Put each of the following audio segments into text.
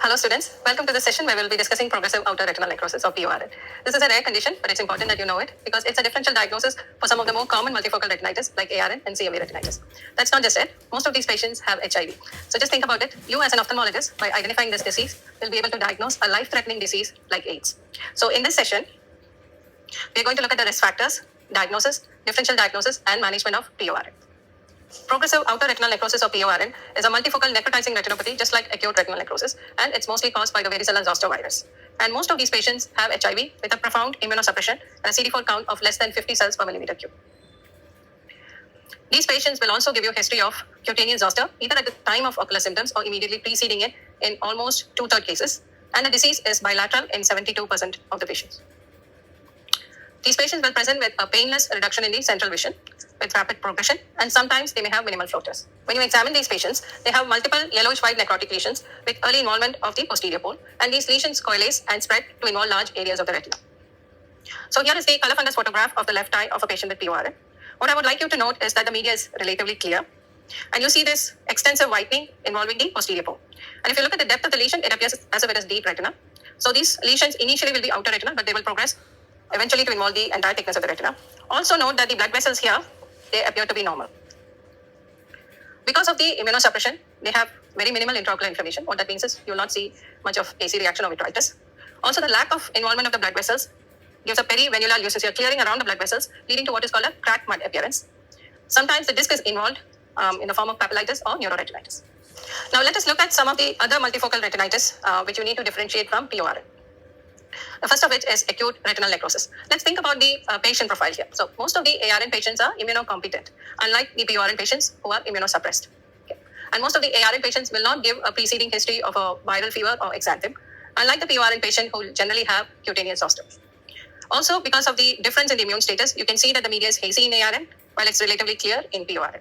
Hello students, welcome to this session where we will be discussing progressive outer retinal necrosis or PORN. This is a rare condition, but it's important that you know it because it's a differential diagnosis for some of the more common multifocal retinitis like ARN and CMV retinitis. That's not just it, most of these patients have HIV. So just think about it, you as an ophthalmologist, by identifying this disease, will be able to diagnose a life-threatening disease like AIDS. So in this session, we're going to look at the risk factors, diagnosis, differential diagnosis, and management of PORN. Progressive outer retinal necrosis or PORN is a multifocal necrotizing retinopathy just like acute retinal necrosis, and it's mostly caused by the varicella zoster virus. And most of these patients have HIV with a profound immunosuppression and a CD4 count of less than 50 cells per millimeter cube. These patients will also give you a history of cutaneous zoster either at the time of ocular symptoms or immediately preceding it in almost 2/3 cases, and the disease is bilateral in 72% of the patients. These patients will present with a painless reduction in the central vision with rapid progression, and sometimes they may have minimal floaters. When you examine these patients, they have multiple yellowish-white necrotic lesions with early involvement of the posterior pole, and these lesions coalesce and spread to involve large areas of the retina. So here is the color fundus photograph of the left eye of a patient with PORN. What I would like you to note is that the media is relatively clear, and you see this extensive whitening involving the posterior pole. And if you look at the depth of the lesion, it appears as if it is deep retina. So these lesions initially will be outer retina, but they will progress eventually to involve the entire thickness of the retina. Also note that the blood vessels here, they appear to be normal. Because of the immunosuppression, they have very minimal intraocular inflammation. What that means is you will not see much of AC reaction or vitritis. Also, the lack of involvement of the blood vessels gives a perivenular lucis clearing around the blood vessels, leading to what is called a cracked mud appearance. Sometimes the disc is involved in the form of papillitis or neuroretinitis. Now, let us look at some of the other multifocal retinitis which you need to differentiate from PORN. The first of which is acute retinal necrosis. Let's think about the patient profile here. So most of the ARN patients are immunocompetent, unlike the PORN patients who are immunosuppressed. Okay. And most of the ARN patients will not give a preceding history of a viral fever or exanthem, unlike the PORN patient who generally have cutaneous zoster. Also, because of the difference in the immune status, you can see that the media is hazy in ARN, while it's relatively clear in PORN.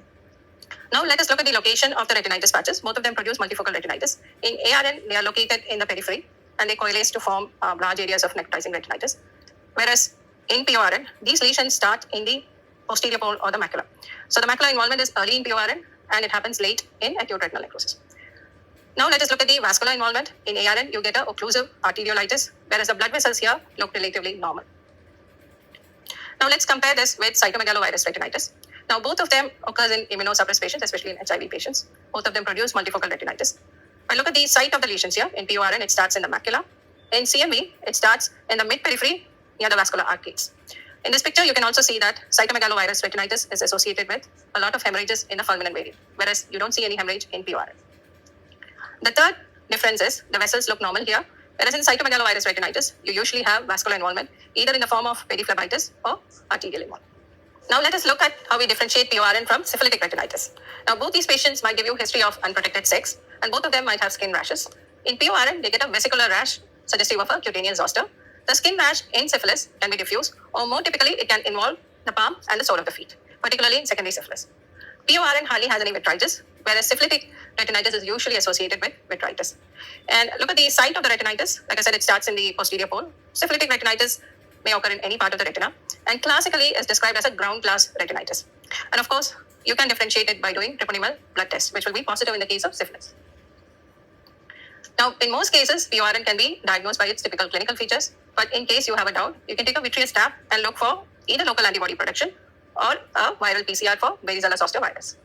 Now let us look at the location of the retinitis patches. Both of them produce multifocal retinitis. In ARN, they are located in the periphery, and they coalesce to form large areas of necrotizing retinitis. Whereas in PORN, these lesions start in the posterior pole or the macula. So the macular involvement is early in PORN, and it happens late in acute retinal necrosis. Now let us look at the vascular involvement. In ARN, you get a occlusive arteriolitis, whereas the blood vessels here look relatively normal. Now let's compare this with cytomegalovirus retinitis. Now both of them occurs in immunosuppressed patients, especially in HIV patients. Both of them produce multifocal retinitis. If I look at the site of the lesions here, in PORN, it starts in the macula. In CMV, it starts in the mid-periphery near the vascular arcades. In this picture, you can also see that cytomegalovirus retinitis is associated with a lot of hemorrhages in the fulminant variant, whereas you don't see any hemorrhage in PORN. The third difference is the vessels look normal here, whereas in cytomegalovirus retinitis, you usually have vascular involvement, either in the form of periphlebitis or arterial involvement. Now let us look at how we differentiate PORN from syphilitic retinitis. Now both these patients might give you a history of unprotected sex, and both of them might have skin rashes. In PORN, they get a vesicular rash suggestive of a cutaneous zoster. The skin rash in syphilis can be diffuse, or more typically, it can involve the palm and the sole of the feet, particularly in secondary syphilis. PORN hardly has any vitritis, whereas syphilitic retinitis is usually associated with vitritis. And look at the site of the retinitis. Like I said, it starts in the posterior pole. Syphilitic retinitis may occur in any part of the retina, and classically is described as a ground glass retinitis. And of course, you can differentiate it by doing treponemal blood test, which will be positive in the case of syphilis. Now, in most cases, PORN can be diagnosed by its typical clinical features, but in case you have a doubt, you can take a vitreous tap and look for either local antibody production or a viral PCR for varicella zoster virus.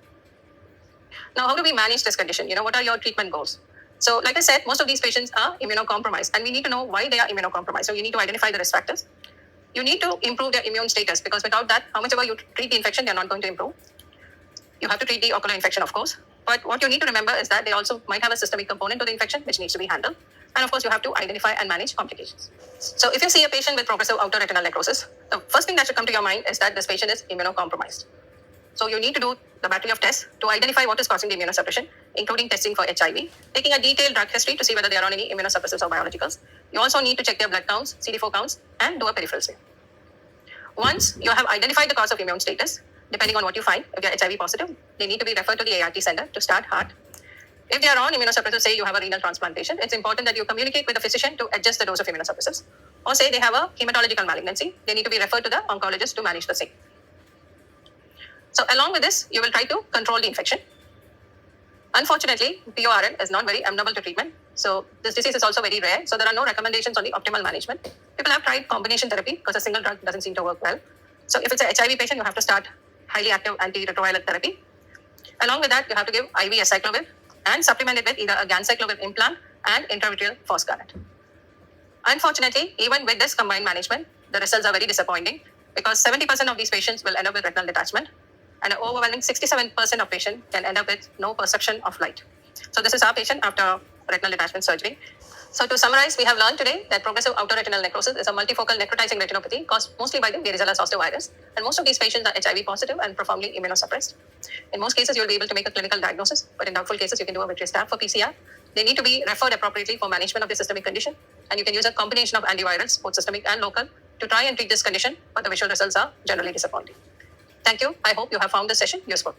Now, how do we manage this condition? What are your treatment goals? So, like I said, most of these patients are immunocompromised, and we need to know why they are immunocompromised. So, you need to identify the risk factors. You need to improve their immune status, because without that, how much ever you treat the infection, they're not going to improve. You have to treat the ocular infection, of course. But what you need to remember is that they also might have a systemic component to the infection, which needs to be handled. And of course, you have to identify and manage complications. So if you see a patient with progressive outer retinal necrosis, the first thing that should come to your mind is that this patient is immunocompromised. So you need to do the battery of tests to identify what is causing the immunosuppression, including testing for HIV, taking a detailed drug history to see whether they are on any immunosuppressants or biologicals. You also need to check their blood counts, CD4 counts, and do a peripheral smear. Once you have identified the cause of immune status, depending on what you find, if they are HIV positive, they need to be referred to the ART center to start HEART. If they are on immunosuppressants, say you have a renal transplantation, it's important that you communicate with the physician to adjust the dose of immunosuppressants. Or say they have a hematological malignancy, they need to be referred to the oncologist to manage the same. So along with this, you will try to control the infection. Unfortunately, PORN is not very amenable to treatment. So this disease is also very rare. So there are no recommendations on the optimal management. People have tried combination therapy because a single drug doesn't seem to work well. So if it's an HIV patient, you have to start highly active antiretroviral therapy. Along with that, you have to give IV acyclovir and supplement it with either a ganciclovir implant and intravitreal foscarnet. Unfortunately, even with this combined management, the results are very disappointing because 70% of these patients will end up with retinal detachment, and an overwhelming 67% of patients can end up with no perception of light. So this is our patient after retinal detachment surgery. So to summarize, we have learned today that progressive outer retinal necrosis is a multifocal necrotizing retinopathy caused mostly by the varicella zoster virus, and most of these patients are HIV positive and profoundly immunosuppressed. In most cases, you'll be able to make a clinical diagnosis, but in doubtful cases, you can do a vitreous stab for PCR. They need to be referred appropriately for management of the systemic condition, and you can use a combination of antivirals, both systemic and local, to try and treat this condition, but the visual results are generally disappointing. Thank you. I hope you have found this session useful.